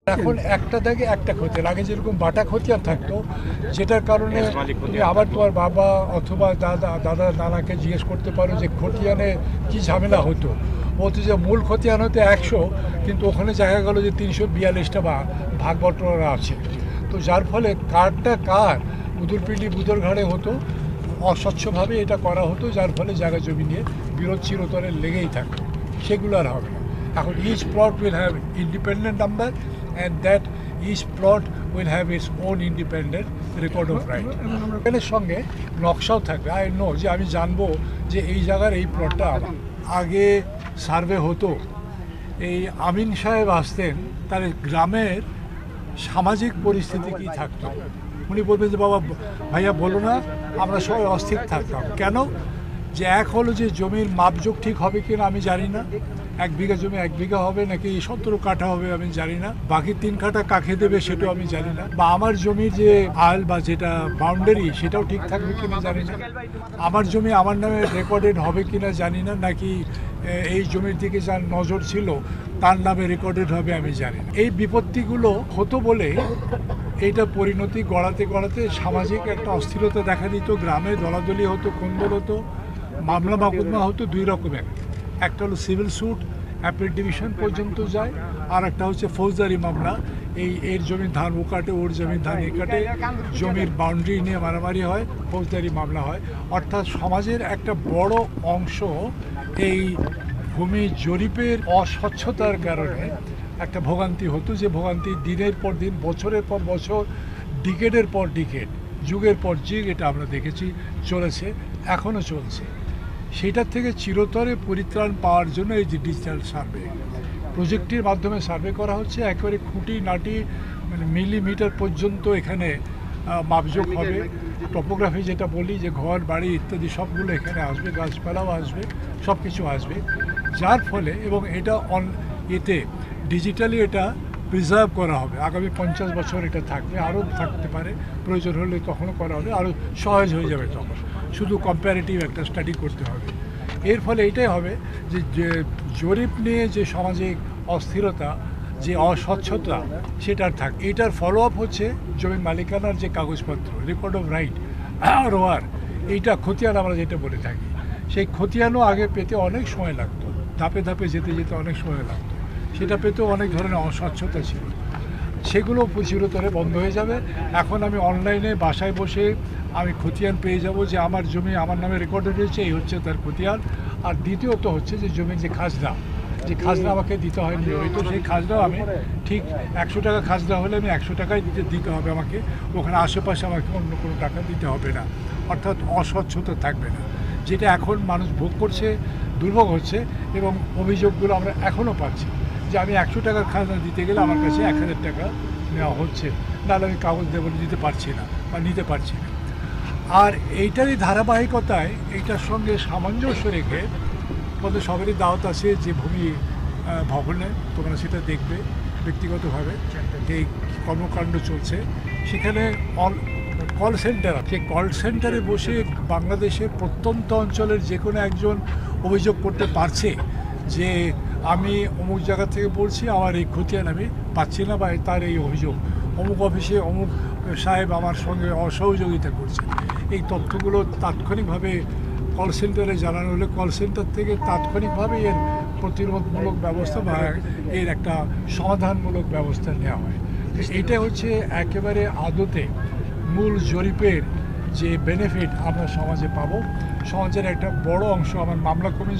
এখন একটা থেকে একটা খতিয়ান, আগে যেরকম বাটা খতিয়ান থাকতো, যেটার কারণে তুমি আবার তোমার বাবা অথবা দাদা নানাকে জিজ্ঞেস করতে পারো যে খতিয়ানে কি ঝামেলা হতো। বলতো যে মূল খতিয়ান হতে 100, কিন্তু ওখানে জায়গা গেল যে 342টা ভাগ বটরা আছে। তো যার ফলে কারটা কার উদুরপিণ্ডি বুদর ঘাড়ে হতো, অস্বচ্ছভাবে এটা করা হতো, যার ফলে জায়গা জমি নিয়ে বিরোধ চিরতরে লেগেই থাকতো। সেগুলো আর হবে না। এখন each plot will have independent number and that each plot will have its own independent record of right. এর সঙ্গে নকশাও থাকবে। আই নো যে আমি জানবো যে এই জায়গার এই প্লটটা আমার। আগে সার্ভে হতো, এই আমিন সাহেব আসতেন, তার গ্রামের সামাজিক পরিস্থিতি কী থাকতো উনি বলবেন যে বাবা ভাইয়া বলো না, আমরা সবাই অস্থির থাকতাম। কেন? যে এক হলো যে জমির মাপজোক ঠিক হবে কিনা আমি জানি না, 1 বিঘা জমি 1 বিঘা হবে নাকি 17 কাঠা হবে আমি জানি না, বাকি 3 কাঠা কাকে দেবে সেটাও আমি জানি না, বা আমার জমির যে আল বা যেটা বাউন্ডারি সেটাও ঠিক থাকবে কিনা জানি না, আমার জমি আমার নামে রেকর্ডেড হবে কিনা জানি না, নাকি এই জমির দিকে যার নজর ছিল তার নামে রেকর্ডেড হবে আমি জানি না। এই বিপত্তিগুলো হতো বলে এইটা পরিণতি গড়াতে গড়াতে সামাজিক একটা অস্থিরতা দেখা দিত, গ্রামে দলাদলি হতো, কোন্দল হতো, মামলা মকদ্দমা হতো 2 রকমের। একটা হলো সিভিল স্যুট, অ্যাপিল ডিভিশন পর্যন্ত যায়, আর একটা হচ্ছে ফৌজদারি মামলা, এর জমির ধান ও কাটে, ওর জমির ধান এ কাটে, জমির বাউন্ডারি নিয়ে মারামারি হয়, ফৌজদারি মামলা হয়। অর্থাৎ সমাজের একটা বড় অংশ এই ভূমি জরিপের অস্বচ্ছতার কারণে একটা ভোগান্তি হতো, যে ভোগান্তি দিনের পর দিন, বছরের পর বছর, ডিকেডের পর ডিকেড, যুগের পর যুগ এটা আমরা দেখেছি চলেছে, এখনও চলছে। সেটার থেকে চিরতরে পরিত্রাণ পাওয়ার জন্য এই যে ডিজিটাল সার্ভে প্রজেক্টের মাধ্যমে সার্ভে করা হচ্ছে, একেবারে খুঁটি নাটি মানে মিলিমিটার পর্যন্ত এখানে মাপজোক হবে। টপোগ্রাফি যেটা বলি, যে ঘর বাড়ি ইত্যাদি সবগুলো এখানে আসবে, গাছপালাও আসবে, সব কিছু আসবে, যার ফলে এবং এটা এতে ডিজিটালি এটা প্রিজার্ভ করা হবে। আগামী 50 বছর এটা থাকবে, আরও থাকতে পারে, প্রয়োজন হলে তখনও করা হবে, আরও সহজ হয়ে যাবে তখন, শুধু কম্প্যারেটিভ একটা স্টাডি করতে হবে। এর ফলে এটাই হবে যে জরিপ নিয়ে যে সামাজিক অস্থিরতা, যে অস্বচ্ছতা, সেটার থাকে। এটার ফলো আপ হচ্ছে জমির মালিকানার যে কাগজপত্র, রেকর্ড অফ রাইট, রোয়ার, এইটা খতিয়ান আমরা যেটা বলে থাকি, সেই খতিয়ানও আগে পেতে অনেক সময় লাগতো, ধাপে ধাপে যেতে যেতে অনেক সময় লাগতো, সেটা পেতেও অনেক ধরনের অস্বচ্ছতা ছিল। সেগুলো চিরতরে বন্ধ হয়ে যাবে। এখন আমি অনলাইনে বাসায় বসে আমি খতিয়ান পেয়ে যাব, যে আমার জমি আমার নামে রেকর্ডেড হয়েছে, এই হচ্ছে তার খতিয়ান। আর দ্বিতীয়ত হচ্ছে যে জমির যে খাজনা, আমাকে দিতে হয় নিয়মিত, সেই খাজনাও আমি ঠিক 100 টাকা খাজনা হলে আমি 100 টাকাই দিতে হবে আমাকে, ওখানে আশেপাশে আমাকে অন্য কোনো টাকা দিতে হবে না। অর্থাৎ অস্বচ্ছতা থাকবে না, যেটা এখন মানুষ ভোগ করছে, দুর্ভোগ হচ্ছে, এবং অভিযোগগুলো আমরা এখনও পাচ্ছি যে আমি 100 টাকার খাজনা দিতে গেলে আমার কাছে 1000 টাকা নেওয়া হচ্ছে, নাহলে আমি কাগজ দেবো দিতে পারছি না বা নিতে পারছি না। আর এইটারই ধারাবাহিকতায় এইটার সঙ্গে সামঞ্জস্য রেখে তোমাদের সবারই দাওয়াত আছে যে ভূমি ভবনে, তোমরা সেটা দেখবে ব্যক্তিগতভাবে যে কর্মকাণ্ড চলছে। সেখানে কল সেন্টার, সেই কল সেন্টারে বসে বাংলাদেশের প্রত্যন্ত অঞ্চলের যে কোনো একজন অভিযোগ করতে পারছে যে আমি অমুক জায়গা থেকে বলছি, আমার এই খতিয়ান আমি পাচ্ছি না, বা তার এই অভিযোগ, অমুক অফিসে অমুক সাহেব আমার সঙ্গে অসহযোগিতা করছে। এই তথ্যগুলো তাৎক্ষণিকভাবে কল সেন্টারে জানানো হলে কল সেন্টার থেকে তাৎক্ষণিকভাবে এর প্রতিরোধমূলক ব্যবস্থা বা এর একটা সমাধানমূলক ব্যবস্থা নেওয়া হয়। এইটা হচ্ছে একেবারে আদতে মূল জরিপের যে বেনিফিট আমরা সমাজে পাবো। সমাজের একটা বড় অংশ আমার মামলা কমে